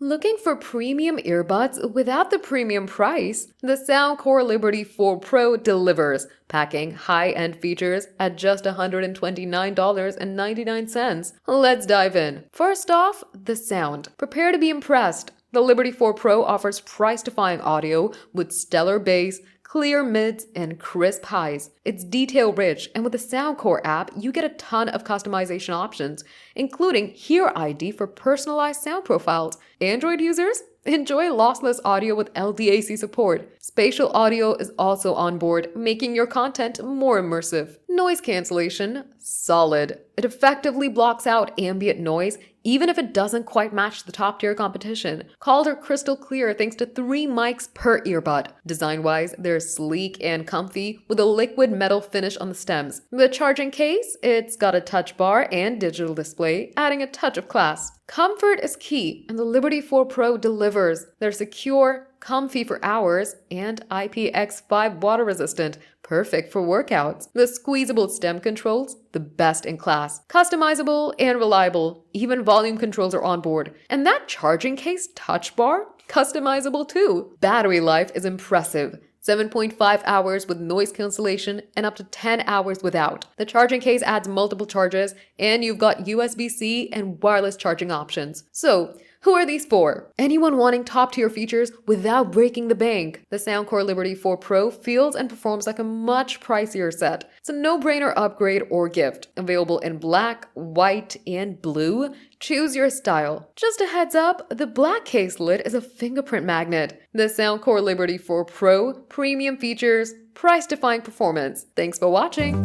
Looking for premium earbuds without the premium price? The Soundcore Liberty 4 Pro delivers, packing high-end features at just $129.99. Let's dive in. First off, the sound. Prepare to be impressed. The Liberty 4 Pro offers price-defying audio with stellar bass, clear mids, and crisp highs. It's detail-rich, and with the Soundcore app, you get a ton of customization options, including Hear ID for personalized sound profiles. Android users? Enjoy lossless audio with LDAC support. Spatial audio is also on board, making your content more immersive. Noise cancellation? Solid. It effectively blocks out ambient noise, even if it doesn't quite match the top-tier competition. Called are crystal clear thanks to 3 mics per earbud. Design-wise, they're sleek and comfy with a liquid metal finish on the stems. The charging case? It's got a touch bar and digital display, adding a touch of class. Comfort is key, and the Liberty 4 Pro delivers. They're secure, comfy for hours, and IPX5 water resistant, perfect for workouts. The squeezable stem controls, the best in class. Customizable and reliable, even volume controls are on board. And that charging case touch bar? Customizable too. Battery life is impressive. 7.5 hours with noise cancellation and up to 10 hours without. The charging case adds multiple charges, and you've got USB-C and wireless charging options. So, who are these for? Anyone wanting top-tier features without breaking the bank. The Soundcore Liberty 4 Pro feels and performs like a much pricier set. It's a no-brainer upgrade or gift. Available in black, white, and blue. Choose your style. Just a heads up, the black case lid is a fingerprint magnet. The Soundcore Liberty 4 Pro, premium features, price-defying performance. Thanks for watching.